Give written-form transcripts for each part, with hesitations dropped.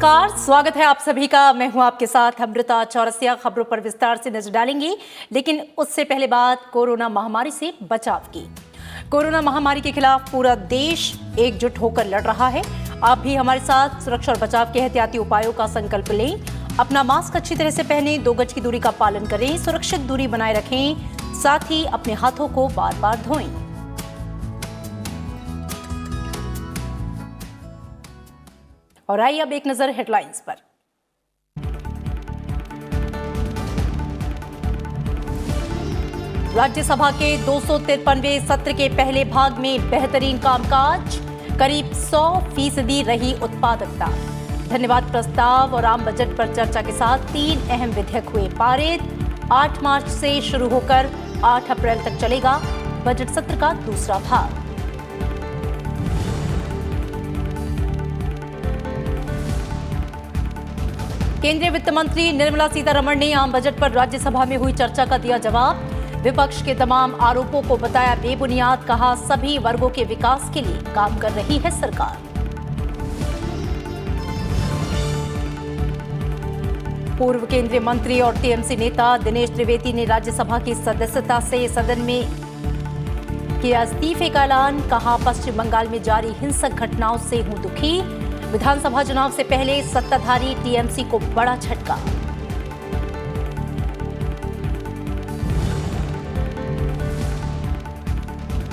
नमस्कार, स्वागत है आप सभी का। मैं हूं आपके साथ अमृता चौरसिया। खबरों पर विस्तार से नजर डालेंगे, लेकिन उससे पहले बात कोरोना महामारी से बचाव की। कोरोना महामारी के खिलाफ पूरा देश एकजुट होकर लड़ रहा है। आप भी हमारे साथ सुरक्षा और बचाव के एहतियाती उपायों का संकल्प लें। अपना मास्क अच्छी तरह से पहनें, 2 गज की दूरी का पालन करें, सुरक्षित दूरी बनाए रखें, साथ ही अपने हाथों को बार बार धोएं। और आइए अब एक नजर हेडलाइंस पर। राज्यसभा के 253वें सत्र के पहले भाग में बेहतरीन कामकाज, करीब 100% रही उत्पादकता। धन्यवाद प्रस्ताव और आम बजट पर चर्चा के साथ 3 अहम विधेयक हुए पारित। 8 मार्च से शुरू होकर 8 अप्रैल तक चलेगा बजट सत्र का दूसरा भाग। केंद्रीय वित्त मंत्री निर्मला सीतारमण ने आम बजट पर राज्यसभा में हुई चर्चा का दिया जवाब। विपक्ष के तमाम आरोपों को बताया बेबुनियाद, कहा सभी वर्गों के विकास के लिए काम कर रही है सरकार। पूर्व केंद्रीय मंत्री और टीएमसी नेता दिनेश त्रिवेदी ने राज्यसभा की सदस्यता से सदन में किया इस्तीफे का ऐलान। कहा पश्चिम बंगाल में जारी हिंसक घटनाओं से हूं दुखी। विधानसभा चुनाव से पहले सत्ताधारी टीएमसी को बड़ा झटका।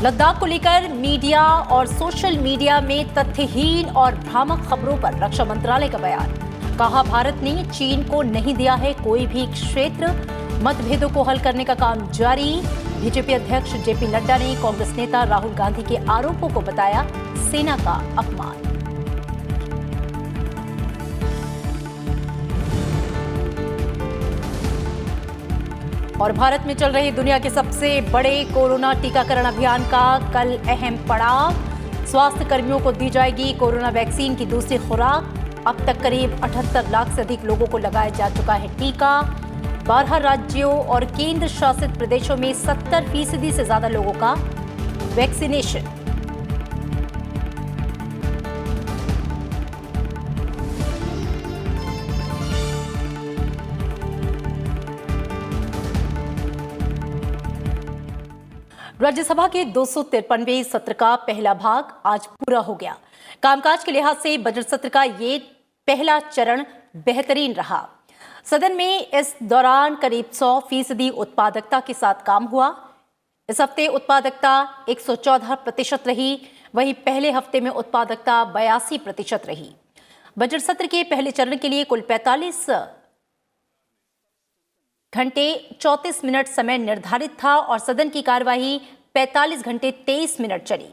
लद्दाख को लेकर मीडिया और सोशल मीडिया में तथ्यहीन और भ्रामक खबरों पर रक्षा मंत्रालय का बयान। कहा भारत ने चीन को नहीं दिया है कोई भी क्षेत्र, मतभेदों को हल करने का काम जारी। बीजेपी अध्यक्ष जेपी नड्डा ने कांग्रेस नेता राहुल गांधी के आरोपों को बताया सेना का अपमान। और भारत में चल रहे दुनिया के सबसे बड़े कोरोना टीकाकरण अभियान का कल अहम पड़ाव। स्वास्थ्य कर्मियों को दी जाएगी कोरोना वैक्सीन की दूसरी खुराक। अब तक करीब 78 लाख से अधिक लोगों को लगाया जा चुका है टीका। 12 राज्यों और केंद्र शासित प्रदेशों में 70% से ज्यादा लोगों का वैक्सीनेशन। राज्यसभा के 253वें सत्र का पहला भाग आज पूरा हो गया। कामकाज के लिहाज से बजट सत्र का ये पहला चरण बेहतरीन रहा। सदन में इस दौरान करीब 100% उत्पादकता के साथ काम हुआ। इस हफ्ते उत्पादकता 114% रही, वहीं पहले हफ्ते में उत्पादकता 82% रही। बजट सत्र के पहले चरण के लिए कुल 45 घंटे 34 मिनट समय निर्धारित था और सदन की कार्यवाही 45 घंटे 23 मिनट चली,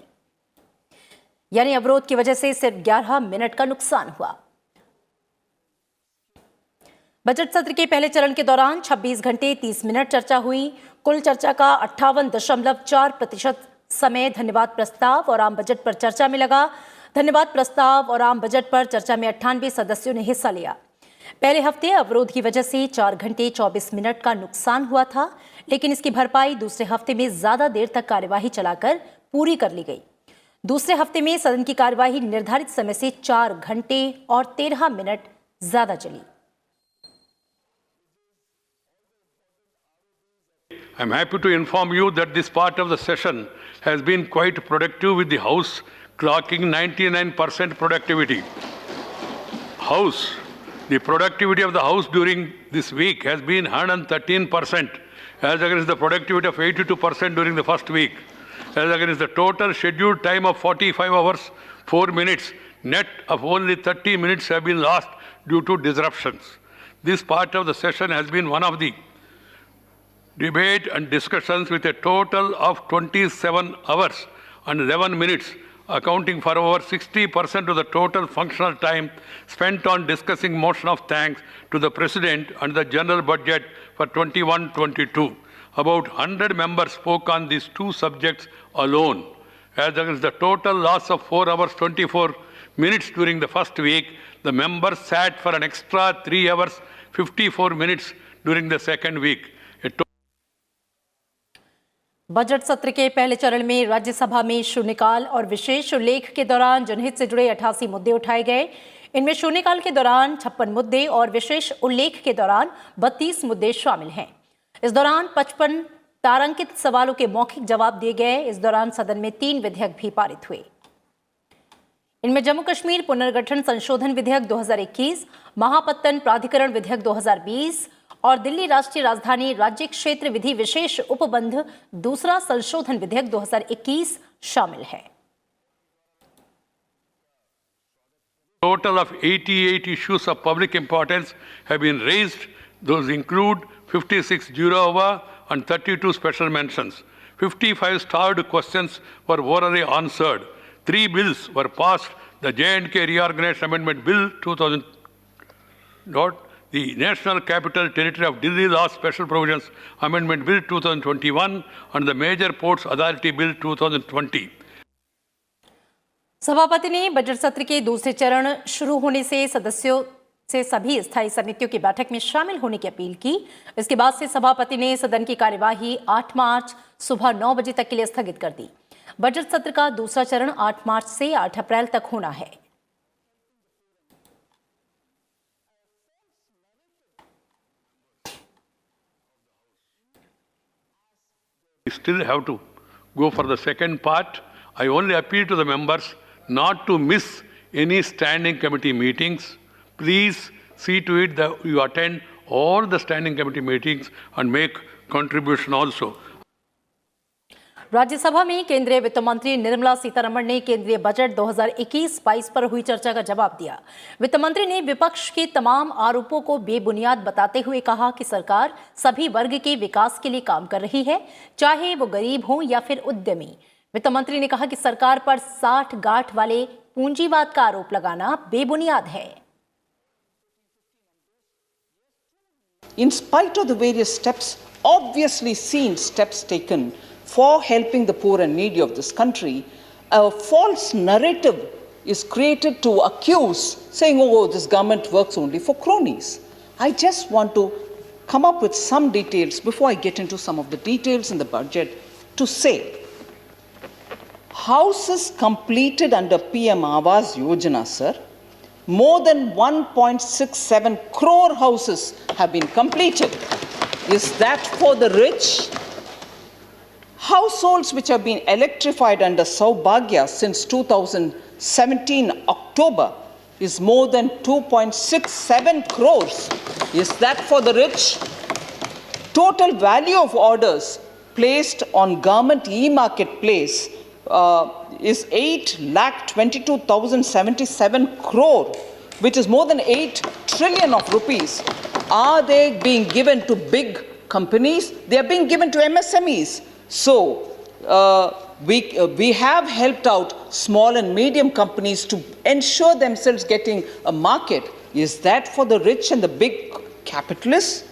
यानी अवरोध की वजह से सिर्फ 11 मिनट का नुकसान हुआ। बजट सत्र के पहले चरण के दौरान 26 घंटे 30 मिनट चर्चा हुई। कुल चर्चा का 58.4% समय धन्यवाद प्रस्ताव और आम बजट पर चर्चा में लगा। धन्यवाद प्रस्ताव और आम बजट पर चर्चा में 98 सदस्यों ने हिस्सा लिया। पहले हफ्ते अवरोध की वजह से 4 घंटे 24 मिनट का नुकसान हुआ था, लेकिन इसकी भरपाई दूसरे हफ्ते में ज्यादा देर तक कार्यवाही चलाकर पूरी कर ली गई। दूसरे हफ्ते में सदन की कार्यवाही निर्धारित समय से 4 घंटे और 13 मिनट ज्यादा चली। I'm happy to inform you that this part of the session has been quite productive, with the House clocking 99% productivity. The productivity of the House during this week has been 113%, as against the productivity of 82% during the first week, as against the total scheduled time of 45 hours, 4 minutes. Net of only 30 minutes have been lost due to disruptions. This part of the session has been one of the debate and discussions with a total of 27 hours and 11 minutes, accounting for over 60% of the total functional time spent on discussing motion of thanks to the President and the general budget for 21-22. About 100 members spoke on these two subjects alone, as against the total loss of 4 hours 24 minutes during the first week. The members sat for an extra 3 hours 54 minutes during the second week. Budget सत्र के पहले चरण में राज्यसभा में शून्यकाल और विशेष उल्लेख के दौरान जनहित से जुड़े 88 मुद्दे उठाए गए। इनमें शून्यकाल के दौरान 56 मुद्दे और विशेष उल्लेख के दौरान 32 मुद्दे शामिल हैं। इस दौरान 55 तारांकित सवालों के मौखिक जवाब दिए गए। इस दौरान सदन में 3 विधेयक भी पारित हुए। इनमें जम्मू कश्मीर पुनर्गठन संशोधन विधेयक 2021, महापत्तन प्राधिकरण विधेयक 2020 और दिल्ली राष्ट्रीय राजधानी राज्य क्षेत्र विधि विशेष उपबंध दूसरा संशोधन विधेयक 2021 शामिल है। Total of 88 issues of public importance have been raised. Those include 56 jura over and 32 special mentions. 55 starred questions were orally answered. 3 bills were passed. The J&K Reorganization Amendment Bill 2000, the National Capital Territory of Delhi Law Special Provisions Amendment Bill 2021 and the Major Ports Authority Bill 2020. सभापति ने budget सत्र के दूसरे चरण शुरू होने से सदस्यों से सभी स्थायी समितियों की बैठक में शामिल होने की अपील की। इसके बाद से सभापति ने सदन की कार्यवाही 8 मार्च सुबह 9 बजे तक के लिए स्थगित कर दी। बजट सत्र का दूसरा चरण 8 मार्च से 8 अप्रैल तक होना है। We still have to go for the second part. I only appeal to the members not to miss any standing committee meetings. Please see to it that you attend all the standing committee meetings and make contribution also. Rajya Sabha में केंद्रीय वित्त मंत्री निर्मला सीतारमण ने केंद्रीय budget 2021-22 पर हुई चर्चा का जवाब दिया। वित्त मंत्री ने विपक्ष के तमाम आरोपों को बेबुनियाद बताते हुए कहा कि सरकार सभी वर्ग के विकास के लिए काम कर रही है, चाहे वो गरीब हो या फिर उद्यमी। वित्त मंत्री ने कहा कि सरकार पर 60 गांठ वाले पूंजीवाद का आरोप लगाना बेबुनियाद है। In spite of the various steps, obviously seen steps taken for helping the poor and needy of this country, a false narrative is created to accuse, saying, oh, this government works only for cronies. I just want to come up with some details before I get into some of the details in the budget to say, houses completed under PM Awas Yojana, sir, more than 1.67 crore houses have been completed. Is that for the rich? Households which have been electrified under Saubhagya since 2017 October is more than 2.67 crores. Is that for the rich? Total value of orders placed on government e-marketplace is 8,22,077 crore, which is more than 8 trillion of rupees. Are they being given to big companies? They are being given to MSMEs. So we have helped out small and medium companies to ensure themselves getting a market. Is that for the rich and the big capitalists?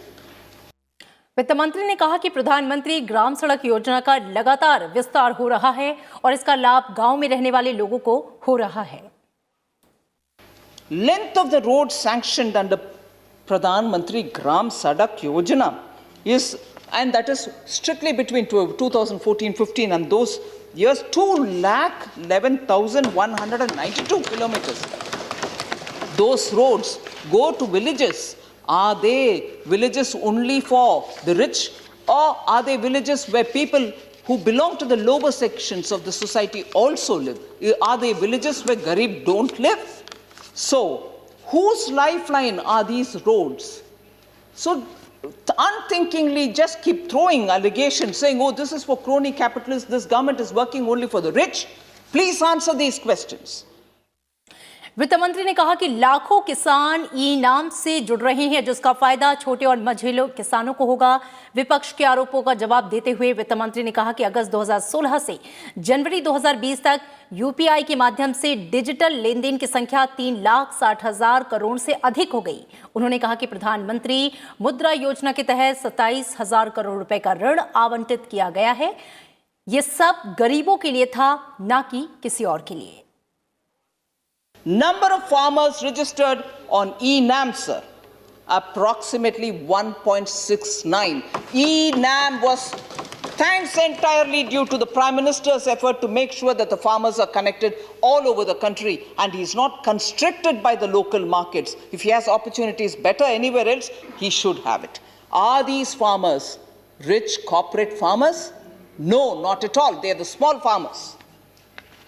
वित्त मंत्री ने कहा कि प्रधानमंत्री ग्राम सड़क योजना का लगातार विस्तार हो रहा है और इसका लाभ गांव में रहने वाले लोगों को हो रहा है। Length of the road sanctioned under Pradhan Mantri Gram Sadak Yojana is, and that is strictly between 2014-15 and those years, 2,11,192 kilometers. Those roads go to villages. Are they villages only for the rich, or are they villages where people who belong to the lower sections of the society also live? Are they villages where Garib don't live? So, whose lifeline are these roads? So, unthinkingly just keep throwing allegations saying, oh, this is for crony capitalists, this government is working only for the rich. Please answer these questions. वित्त मंत्री ने कहा कि लाखों किसान ई-नाम से जुड़ रहे हैं, जिसका फायदा छोटे और मझोले किसानों को होगा। विपक्ष के आरोपों का जवाब देते हुए वित्त मंत्री ने कहा कि अगस्त 2016 से जनवरी 2020 तक यूपीआई के माध्यम से डिजिटल लेनदेन की संख्या 3,60,000 करोड़ से अधिक हो गई। उन्होंने कहा कि प्रधानमंत्री मुद्रा योजना के तहत 27,000 करोड़ रुपए का ऋण आवंटित किया गया है। ये सब गरीबों के लिए था, ना कि किसी और के लिए। Number of farmers registered on e-NAM, sir, approximately 1.69. e-NAM was thanks entirely due to the Prime Minister's effort to make sure that the farmers are connected all over the country and he is not constricted by the local markets. If he has opportunities better anywhere else, he should have it. Are these farmers rich corporate farmers? No, not at all. They are the small farmers.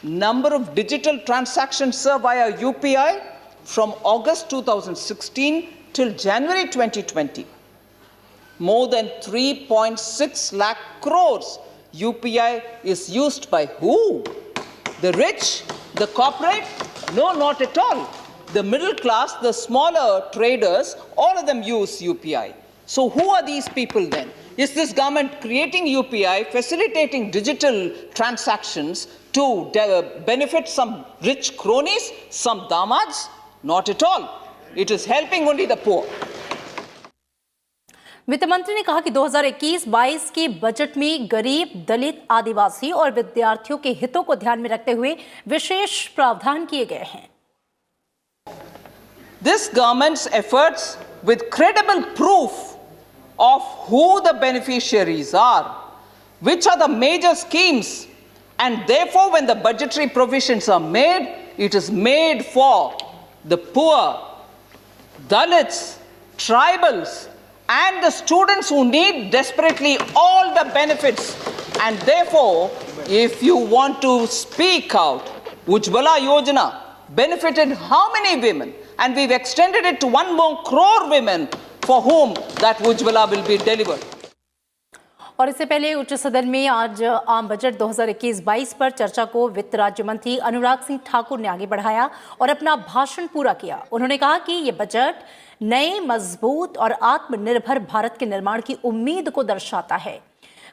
Number of digital transactions served via UPI from August 2016 till January 2020. More than 3.6 lakh crores UPI is used by who? The rich? The corporate? No, not at all. The middle class, the smaller traders, all of them use UPI. So who are these people then? Is this government creating UPI, facilitating digital transactions to benefit some rich cronies, some damads? Not at all. It is helping only the poor. वित्त मंत्री ने कहा कि 2021-22 के budget में गरीब, दलित, आदिवासी और विद्यार्थियों के हितों को ध्यान में रखते हुए विशेष प्रावधान किए गए हैं। This government's efforts with credible proof of who the beneficiaries are, which are the major schemes, and therefore when the budgetary provisions are made, it is made for the poor, Dalits, tribals, and the students who need desperately all the benefits. And therefore, if you want to speak out, Ujjwala Yojana benefited how many women? And we've extended it to 1 more crore women for whom that Ujjwala will be delivered. और इससे पहले उच्च सदन में आज आम budget 2021-22 पर चर्चा को वित्त राज्य मंत्री अनुराग सिंह ठाकुर ने आगे बढ़ाया और अपना भाषण पूरा किया। उन्होंने कहा कि ये बजट नए, मजबूत और आत्मनिर्भर भारत के निर्माण की उम्मीद को दर्शाता है।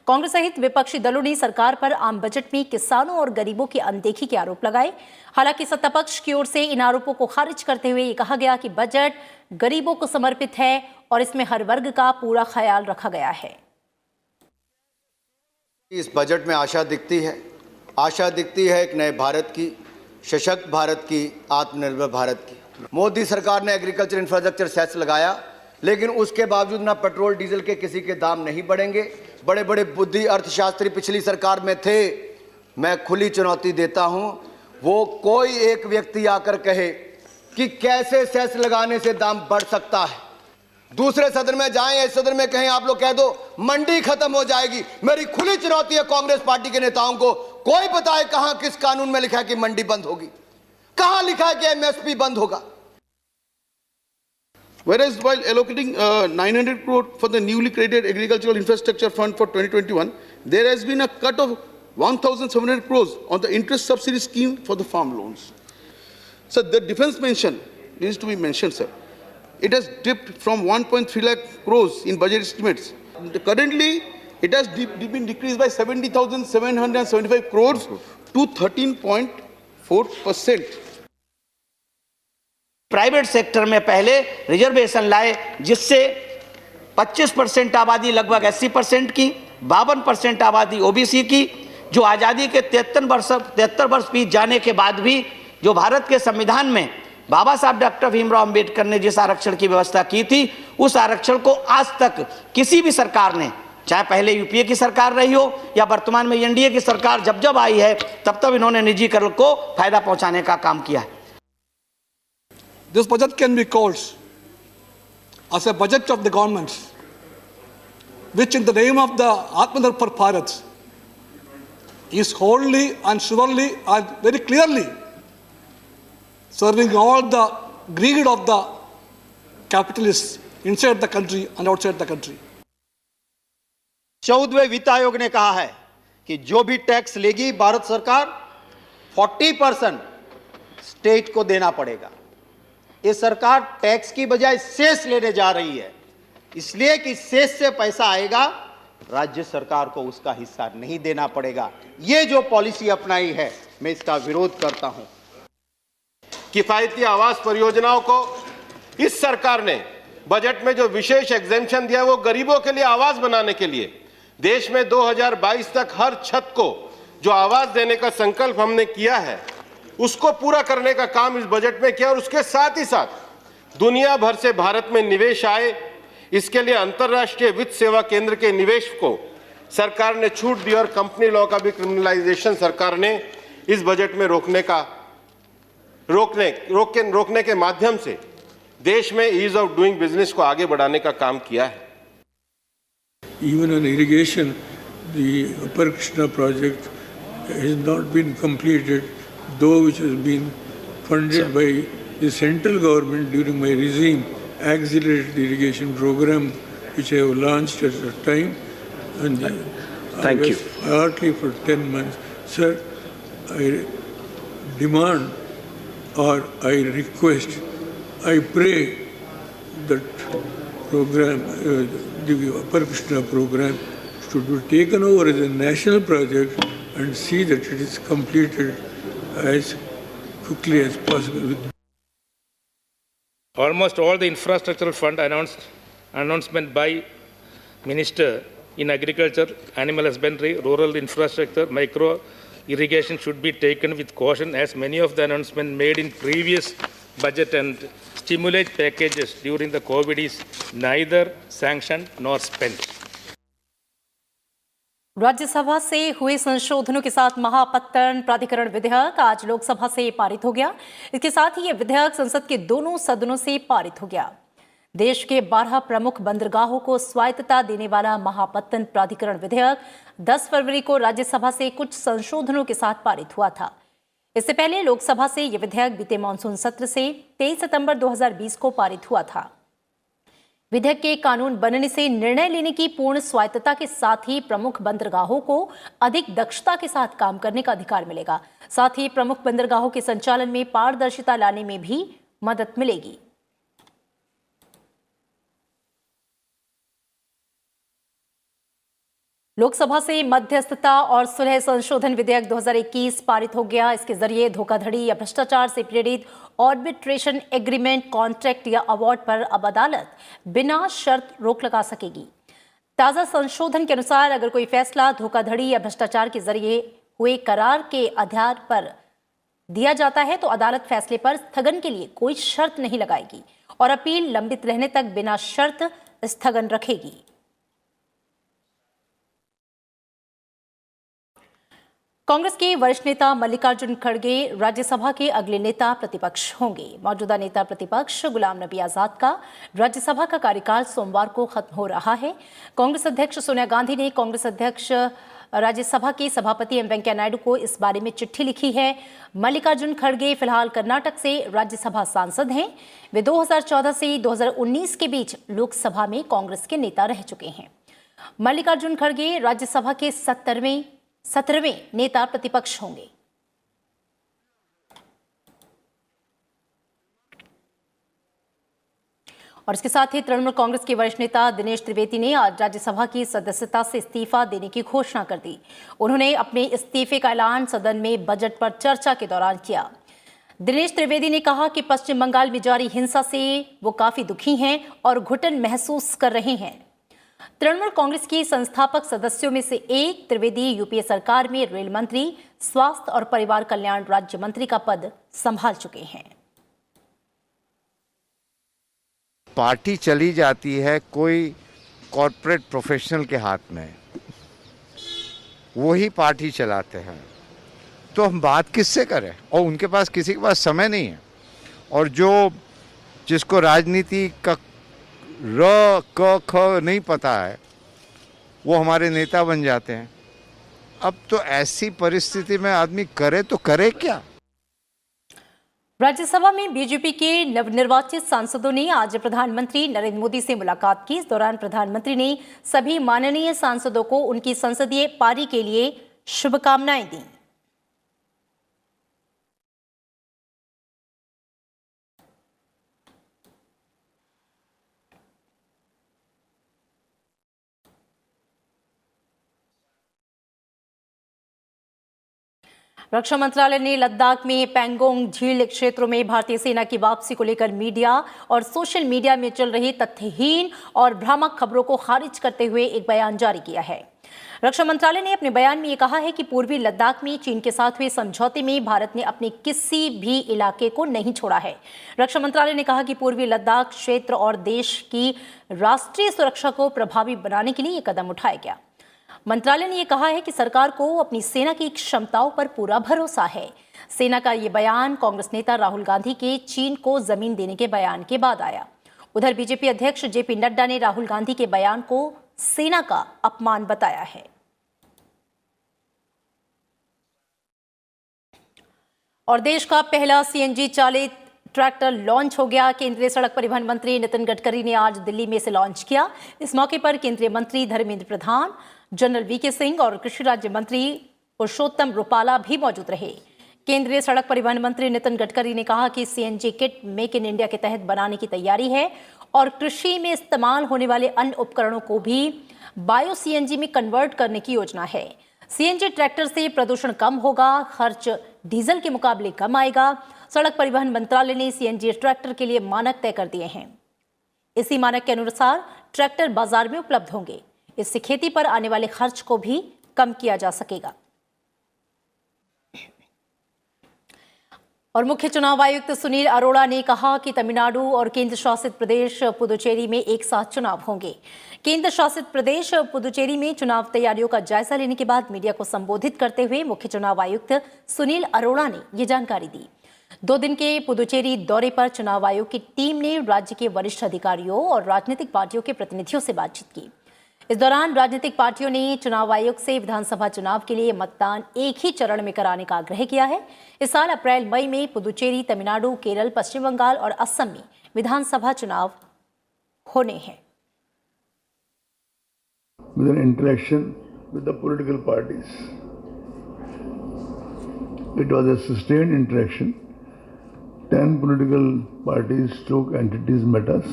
कांग्रेस सहित विपक्षी दलों ने सरकार पर आम बजट में किसानों और गरीबों की अनदेखी के आरोप लगाए। हालांकि सत्तापक्ष की ओर से इन आरोपों को खारिज करते हुए ये कहा गया कि बजट गरीबों को समर्पित है और इसमें हर वर्ग का पूरा ख्याल रखा गया है। इस बजट में आशा दिखती है एक नए भारत की, सशक्त भारत की, आत्मनिर्भर भारत की। मोदी सरकार ने एग्रीकल्चर इंफ्रास्ट्रक्चर सेस लगाया, लेकिन उसके बावजूद ना पेट्रोल डीजल के किसी के दाम नहीं बढ़ेंगे। बड़े बड़े बुद्धि अर्थशास्त्री पिछली सरकार में थे। मैं खुली चुनौती देता हूं, वो कोई एक व्यक्ति आकर कहे कि कैसे सेस लगाने से दाम बढ़ सकता है। दूसरे सदन में जाएं, इस सदन में कहें, आप लोग कह दो मंडी खत्म हो जाएगी। मेरी खुली चुनौती है कांग्रेस पार्टी के नेताओं को, कोई बताए कहां किस कानून में लिखा है कि मंडी बंद होगी, कहां लिखा है कि एमएसपी बंद होगा। Whereas while allocating 900 crore for the newly created Agricultural Infrastructure Fund for 2021, there has been a cut of 1,700 crores on the interest subsidy scheme for the farm loans. So the defense mention needs to be mentioned, sir. It has dipped from 1.3 lakh crores in budget estimates. Currently, it has been decreased by 70,775 crores to 13.4%. Private sector में पहले reservation लाए, जिससे 25% आबादी लगभग 80% की, 52% आबादी OBC की, जो आज़ादी के 73 वर्ष बीत जाने के बाद भी जो भारत के संविधान में बाबा साहब डॉक्टर भीमराव अंबेडकर ने जिस आरक्षण की व्यवस्था की थी, उस आरक्षण को आज तक किसी भी सरकार ने, चाहे पहले यूपीए की सरकार रही हो या वर्तमान में एनडीए की सरकार जब जब आई है, तब तब इन्होंने निजीकरण को फायदा पहुंचाने का काम किया है। This budget can be called as a budget of the governments, which in the name of the Atmanirbhar Bharat is wholly and surely and very clearly serving all the greed of the capitalists inside the country and outside the country. 14वें वित्त आयोग ने कहा है कि जो भी tax लेगी भारत सरकार, 40% स्टेट को देना पड़ेगा। ये सरकार टैक्स की बजाय सेस लेने जा रही है, इसलिए कि सेस से पैसा आएगा, राज्य सरकार को उसका हिस्सा नहीं देना पड़ेगा। ये जो पॉलिसी अपनाई है, मैं इसका विरोध करता हूं। किफायती आवास परियोजनाओं को इस सरकार ने बजट में जो विशेष एग्जेम्पशन दिया है, वो गरीबों के लिए आवास बनाने के लिए। देश में 2022 तक हर छत को जो आवास देने का संकल्प हमने किया है, उसको पूरा करने का काम इस बजट में किया और उसके साथ ही साथ दुनिया भर से भारत में निवेश आए, इसके लिए अंतर्राष्ट्रीय वित्त सेवा केंद्र के निवेश को सरकार ने छूट दी और कंपनी लॉ का भी क्रिमिनलाइजेशन सरकार ने इस बजट में रोकने के माध्यम से देश में ईज ऑफ डूइंग बिजनेस को आगे बढ़ाने का काम किया है। Even on irrigation, the Upper Krishna project has not been completed, though which has been funded by the central government during my regime, accelerated irrigation program which I have launched at the time. And Thank you. Hardly for 10 months. Sir, I demand or I request, I pray that program, the Upper Krishna program should be taken over as a national project and see that it is completed as quickly as possible. Almost all the infrastructural fund announcement by Minister in Agriculture, Animal Husbandry, Rural Infrastructure, Micro Irrigation should be taken with caution, as many of the announcements made in previous budget and stimulate packages during the COVID is neither sanctioned nor spent. Rajya Sabha से हुए संशोधनों के साथ महापत्तन प्राधिकरण विधेयक आज लोकसभा से पारित हो गया। इसके साथ ही यह विधेयक संसद के दोनों सदनों से पारित हो गया। देश के 12 प्रमुख बंदरगाहों को स्वायत्तता देने वाला महापत्तन प्राधिकरण विधेयक 10 फरवरी को राज्यसभा से कुछ संशोधनों के साथ पारित हुआ था। इससे पहले लोकसभा से यह विधेयक बीते मानसून सत्र से 23 सितंबर 2020 को पारित हुआ था। विधेयक के कानून बनने से निर्णय लेने की पूर्ण स्वायत्तता के साथ ही प्रमुख बंदरगाहों को अधिक दक्षता के साथ काम करने का अधिकार मिलेगा। साथ ही प्रमुख बंदरगाहों के संचालन में पारदर्शिता लाने में भी मदद मिलेगी। लोकसभा से मध्यस्थता और सुलह संशोधन विधेयक 2021 पारित हो गया। इसके जरिए धोखाधड़ी या भ्रष्टाचार से प्रेरित आर्बिट्रेशन एग्रीमेंट, कॉन्ट्रैक्ट या अवार्ड पर अब अदालत बिना शर्त रोक लगा सकेगी। ताजा संशोधन के अनुसार अगर कोई फैसला धोखाधड़ी या भ्रष्टाचार के जरिए हुए करार के आधार पर दिया जाता है तो अदालत फैसले पर स्थगन के लिए कोई शर्त नहीं लगाएगी और अपील लंबित रहने तक बिना शर्त स्थगन रखेगी। कांग्रेस के वरिष्ठ नेता मल्लिकार्जुन खड़गे राज्यसभा के अगले नेता प्रतिपक्ष होंगे। मौजूदा नेता प्रतिपक्ष गुलाम नबी आजाद का राज्यसभा का कार्यकाल सोमवार को खत्म हो रहा है। कांग्रेस अध्यक्ष सोनिया गांधी ने कांग्रेस अध्यक्ष राज्यसभा के सभापति एम वेंकैया नायडू को इस बारे में चिट्ठी लिखी है। मल्लिकार्जुन खड़गे फिलहाल कर्नाटक से राज्यसभा सांसद हैं। वे 2014 से 2019 के बीच लोकसभा में कांग्रेस के नेता रह चुके हैं। मल्लिकार्जुन खड़गे राज्यसभा के 17वें नेता प्रतिपक्ष होंगे। और इसके साथ ही तृणमूल कांग्रेस के वरिष्ठ नेता दिनेश त्रिवेदी ने आज राज्यसभा की सदस्यता से इस्तीफा देने की घोषणा कर दी। उन्होंने अपने इस्तीफे का ऐलान सदन में बजट पर चर्चा के दौरान किया। दिनेश त्रिवेदी ने कहा कि पश्चिम बंगाल में जारी हिंसा से वो काफी दुखी हैं और घुटन महसूस कर रहे हैं। तृणमूल कांग्रेस के संस्थापक सदस्यों में से एक त्रिवेदी यूपीए सरकार में रेल मंत्री, स्वास्थ्य और परिवार कल्याण राज्य मंत्री का पद संभाल चुके हैं। पार्टी चली जाती है कोई कॉर्पोरेट प्रोफेशनल के हाथ में, वो ही पार्टी चलाते हैं, तो हम बात किससे करें? और उनके पास किसी के पास समय नहीं है। और जिसको राजनीति का र क ख नहीं पता है वो हमारे नेता बन जाते हैं। अब तो ऐसी परिस्थिति में आदमी करे तो करे क्या? राज्यसभा में बीजेपी के नवनिर्वाचित सांसदों ने आज प्रधानमंत्री नरेंद्र मोदी से मुलाकात की। इस दौरान प्रधानमंत्री ने सभी माननीय सांसदों को उनकी संसदीय पारी के लिए शुभकामनाएं दी। रक्षा मंत्रालय ने लद्दाख में पैंगोंग झील क्षेत्रों में भारतीय सेना की वापसी को लेकर मीडिया और सोशल मीडिया में चल रही तथ्यहीन और भ्रामक खबरों को खारिज करते हुए एक बयान जारी किया है। रक्षा मंत्रालय ने अपने बयान में यह कहा है कि पूर्वी लद्दाख में चीन के साथ हुए समझौते में भारत ने अपने किसी भी इलाके को नहीं छोड़ा है। रक्षा मंत्रालय ने कहा कि पूर्वी लद्दाख क्षेत्र और देश की राष्ट्रीय सुरक्षा को प्रभावी बनाने के लिए यह कदम उठाया गया। मंत्रालय ने यह कहा है कि सरकार को अपनी सेना की क्षमताओं पर पूरा भरोसा है। सेना का ये बयान कांग्रेस नेता राहुल गांधी के चीन को जमीन देने के बयान के बाद आया। उधर बीजेपी अध्यक्ष जेपी नड्डा ने राहुल गांधी के बयान को सेना का अपमान बताया है। और देश का पहला सीएनजी चालित ट्रैक्टर लॉन्च हो गया। केंद्रीय सड़क परिवहन मंत्री नितिन गडकरी ने आज दिल्ली में इसे लॉन्च किया। इस मौके पर केंद्रीय मंत्री धर्मेंद्र प्रधान, जनरल वीके सिंह और कृषि राज्य मंत्री पुरुषोत्तम रुपाला भी मौजूद रहे। केंद्रीय सड़क परिवहन मंत्री नितिन गडकरी ने कहा कि CNG kit make in India के तहत बनाने की तैयारी है और कृषि में इस्तेमाल होने वाले अन्य उपकरणों को भी बायो सीएनजी में कन्वर्ट करने की योजना है। सीएनजी ट्रैक्टर से प्रदूषण कम होगा, खर्च डीजल के मुकाबले कम आएगा। सड़क परिवहन मंत्रालय ने सीएनजी ट्रैक्टर के लिए मानक तय कर दिए हैं। इसी मानक के अनुसार ट्रैक्टर बाजार में उपलब्ध होंगे। इससे खेती पर आने वाले खर्च को भी कम किया जा सकेगा। और मुख्य चुनाव आयुक्त सुनील अरोड़ा ने कहा कि तमिलनाडु और केंद्र शासित प्रदेश पुदुचेरी में एक साथ चुनाव होंगे। केंद्र शासित प्रदेश पुदुचेरी में चुनाव तैयारियों का जायजा लेने के बाद मीडिया को संबोधित करते हुए मुख्य चुनाव आयुक्त सुनील अरोड़ा ने ये जानकारी दी। 2 दिन के पुदुचेरी दौरे पर चुनाव आयोग की टीम ने राज्य के वरिष्ठ अधिकारियों और राजनीतिक पार्टियों के प्रतिनिधियों से बातचीत की। इस दौरान राजनीतिक पार्टियों ने चुनाव आयोग से विधानसभा चुनाव के लिए मतदान एक ही चरण में कराने का आग्रह किया है। इस साल अप्रैल मई में पुदुचेरी, तमिलनाडु, केरल, पश्चिम बंगाल और असम में विधानसभा चुनाव होने हैं। With an interaction with the political parties, it was a sustained interaction. 10 political parties stroke entities met us,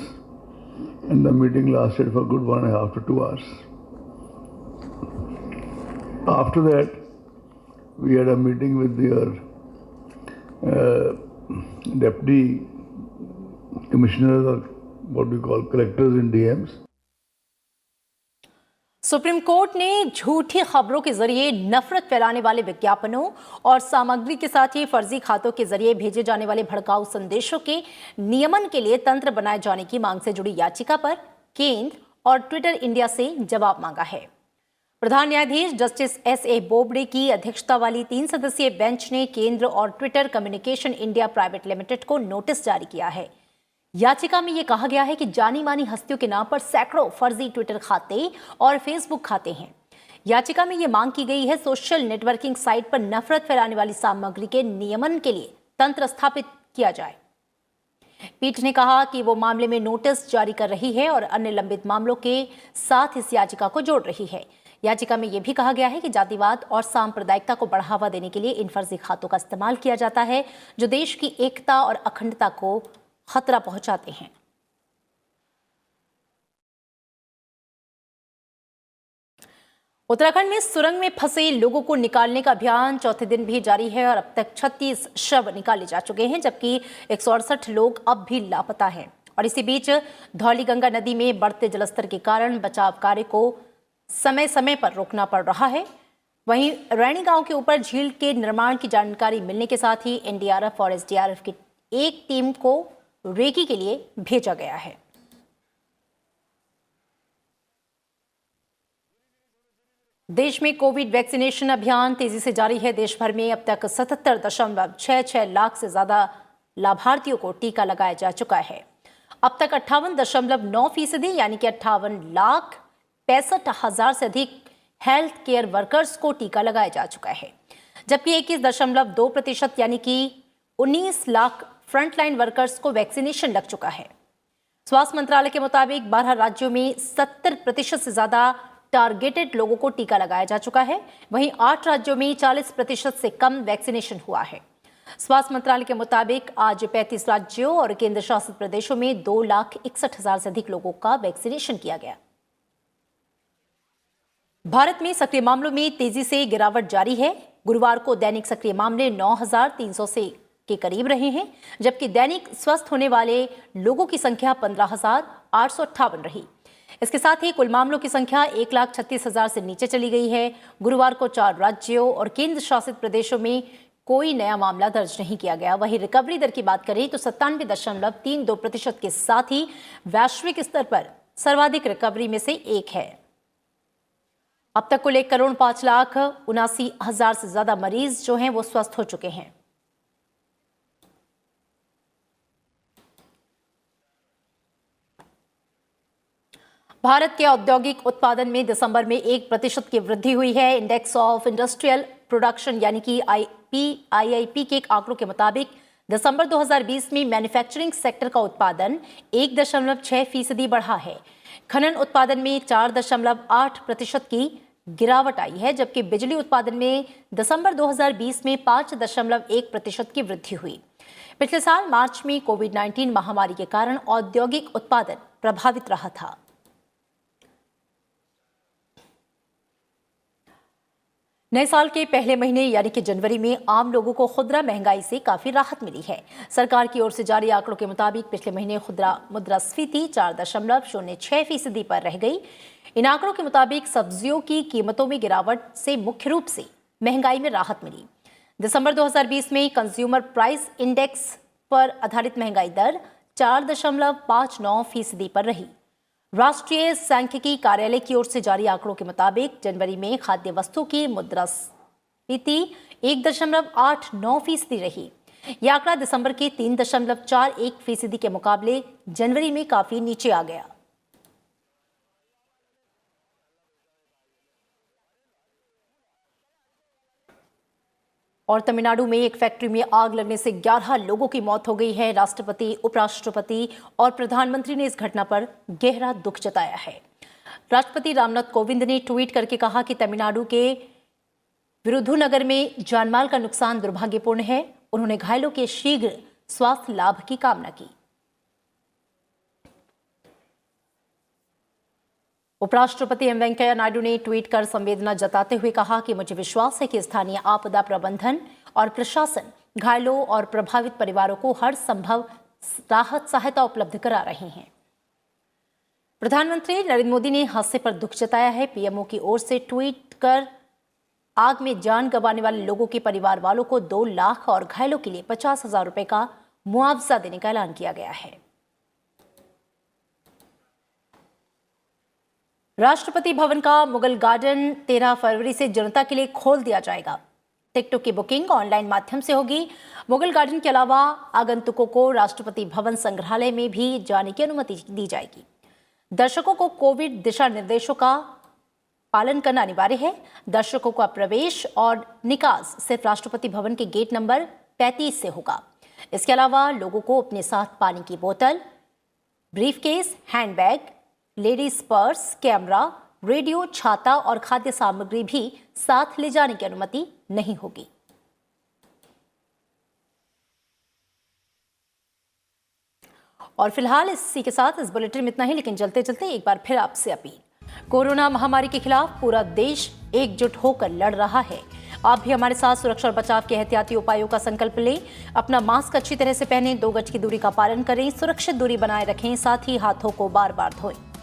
and the meeting lasted for a good 1.5 to 2 hours. After that, we had a meeting with their deputy commissioners, or what we call collectors in DMs. Supreme court ने झूठी खबरों के जरिए नफरत फैलाने वाले विज्ञापनों और सामग्री के साथ ही फर्जी खातों के जरिए भेजे जाने वाले भड़काऊ संदेशों के नियमन के लिए तंत्र बनाए जाने की मांग से जुड़ी याचिका पर केंद्र और ट्विटर इंडिया से जवाब मांगा है। प्रधान न्यायाधीश जस्टिस एस.ए. बोबडे की अध्यक्षता वाली 3 सदस्यीय बेंच ने केंद्र और Twitter communication India private limited को नोटिस जारी किया है। याचिका में यह कहा गया है कि जानी मानी हस्तियों के नाम पर सैकड़ों फर्जी ट्विटर खाते और फेसबुक खाते हैं। याचिका में यह मांग की गई है सोशल नेटवर्किंग साइट पर नफरत फैलाने वाली सामग्री के नियमन के लिए तंत्र स्थापित किया जाए। पीठ ने कहा कि वो मामले में नोटिस जारी कर रही है और अन्य लंबित मामलों के साथ इस याचिका को जोड़ रही है। याचिका में यह भी कहा गया है कि जातिवाद और सांप्रदायिकता को बढ़ावा देने के लिए इन फर्जी खातों का इस्तेमाल किया जाता है जो देश की एकता और अखंडता को खतरा पहुंचाते हैं। उत्तराखंड में सुरंग में फंसे लोगों को निकालने का अभियान चौथे दिन भी जारी है और अब तक 36 शव निकाले जा चुके हैं, जबकि 168 लोग अब भी लापता हैं। और इसी बीच धौलीगंगा नदी में बढ़ते जलस्तर के कारण बचाव कार्य को समय समय पर रोकना पड़ रहा है। वहीं रैणी गांव के ऊपर झील के निर्माण की जानकारी मिलने के साथ ही एनडीआरएफ और एसडीआरएफ की एक टीम को रेकी के लिए भेजा गया है। देश में कोविड वैक्सीनेशन अभियान तेजी से जारी है। देश भर में अब तक 77.66 लाख से ज्यादा लाभार्थियों को टीका लगाया जा चुका है। अब तक 58.9% यानी कि 58,65,000 से अधिक हेल्थ केयर वर्कर्स को टीका लगाया जा चुका है, जबकि 21.2% यानी कि 19 लाख फ्रंटलाइन वर्कर्स को वैक्सीनेशन लग चुका है। स्वास्थ्य मंत्रालय के मुताबिक 12 राज्यों में 70% से ज्यादा टारगेटेड लोगों को टीका लगाया जा चुका है। वहीं 8 राज्यों में 40% से कम वैक्सीनेशन हुआ है। स्वास्थ्य मंत्रालय के मुताबिक आज 35 राज्यों और केंद्र शासित प्रदेशों में 2,61,000 से अधिक लोगों का वैक्सीनेशन किया गया। भारत में सक्रिय मामलों में तेजी से गिरावट जारी है। गुरुवार को दैनिक सक्रिय मामले 9,300 से के करीब रहे हैं, जबकि दैनिक स्वस्थ होने वाले लोगों की संख्या 15,858 रही। इसके साथ ही कुल मामलों की संख्या 1,36,000 से नीचे चली गई है। गुरुवार को 4 राज्यों और केंद्र शासित प्रदेशों में कोई नया मामला दर्ज नहीं किया गया। वहीं रिकवरी दर की बात करें तो 97.32% के साथ ही वैश्विक स्तर पर सर्वाधिक रिकवरी में से एक है। अब तक कुल 1,05,79,000 से ज्यादा मरीज जो हैं वो स्वस्थ हो चुके हैं। भारत के औद्योगिक उत्पादन में दिसंबर में 1% की वृद्धि हुई है। इंडेक्स ऑफ इंडस्ट्रियल प्रोडक्शन यानी कि IIP के एक आंकड़ों के मुताबिक दिसंबर 2020 में मैन्युफैक्चरिंग सेक्टर का उत्पादन 1.6% बढ़ा है। खनन उत्पादन में 4.8% की गिरावट आई है, जबकि बिजली उत्पादन में दिसंबर 2020 में 5.1% की वृद्धि हुई। पिछले साल मार्च में कोविड-19 महामारी के कारण औद्योगिक उत्पादन प्रभावित रहा था। नए साल के पहले महीने यानी कि जनवरी में आम लोगों को खुदरा महंगाई से काफी राहत मिली है। सरकार की ओर से जारी आंकड़ों के मुताबिक पिछले महीने खुदरा मुद्रास्फीति 4.06% पर रह गई। इन आंकड़ों के मुताबिक सब्जियों की कीमतों में गिरावट से मुख्य रूप से महंगाई में राहत मिली। दिसंबर 2020 में कंज्यूमर प्राइस इंडेक्स पर आधारित महंगाई दर 4.59% पर रही। राष्ट्रीय सांख्यिकी कार्यालय की ओर से जारी आंकड़ों के मुताबिक जनवरी में खाद्य वस्तु की मुद्रास्फीति 1.89% रही। यह आंकड़ा दिसंबर के 3.41% के मुकाबले जनवरी में काफी नीचे आ गया। और तमिलनाडु में एक फैक्ट्री में आग लगने से 11 लोगों की मौत हो गई है। राष्ट्रपति, उपराष्ट्रपति और प्रधानमंत्री ने इस घटना पर गहरा दुख जताया है। राष्ट्रपति रामनाथ कोविंद ने ट्वीट करके कहा कि तमिलनाडु के विरुधुनगर में जानमाल का नुकसान दुर्भाग्यपूर्ण है। उन्होंने घायलों के शीघ्र स्वास्थ्य लाभ की कामना की। उपराष्ट्रपति एम वेंकैया नायडू ने ट्वीट कर संवेदना जताते हुए कहा कि मुझे विश्वास है कि स्थानीय आपदा प्रबंधन और प्रशासन घायलों और प्रभावित परिवारों को हर संभव राहत सहायता उपलब्ध करा रहे हैं। प्रधानमंत्री नरेंद्र मोदी ने हादसे पर दुख जताया है। पीएमओ की ओर से ट्वीट कर आग में जान गंवाने वाले लोगों के परिवार वालों को 2 लाख और घायलों के लिए 50,000 रुपए का मुआवजा देने का ऐलान किया गया है। राष्ट्रपति भवन का मुगल गार्डन 13 फरवरी से जनता के लिए खोल दिया जाएगा। टिकटों की बुकिंग ऑनलाइन माध्यम से होगी। मुगल गार्डन के अलावा आगंतुकों को राष्ट्रपति भवन संग्रहालय में भी जाने की अनुमति दी जाएगी। दर्शकों को कोविड दिशा निर्देशों का पालन करना अनिवार्य है। दर्शकों का प्रवेश और निकास सिर्फ राष्ट्रपति भवन के गेट नंबर 35 से होगा। इसके अलावा लोगों को अपने साथ पानी की बोतल, briefcase, handbag, ladies purse, camera, radio, छाता और खाद्य सामग्री भी साथ ले जाने की अनुमति नहीं होगी। और फिलहाल इसी के साथ इस बुलेटिन में इतना ही, लेकिन चलते चलते एक बार फिर आपसे अपील। कोरोना महामारी के खिलाफ पूरा देश एकजुट होकर लड़ रहा है। आप भी हमारे साथ सुरक्षा और बचाव के एहतियाती उपायों का संकल्प लें। अपना मास्क अच्छी तरह से पहनें, 2 गज की दूरी का पालन करें, सुरक्षित दूरी बनाए रखें, साथ ही हाथों को बार बार धोएं।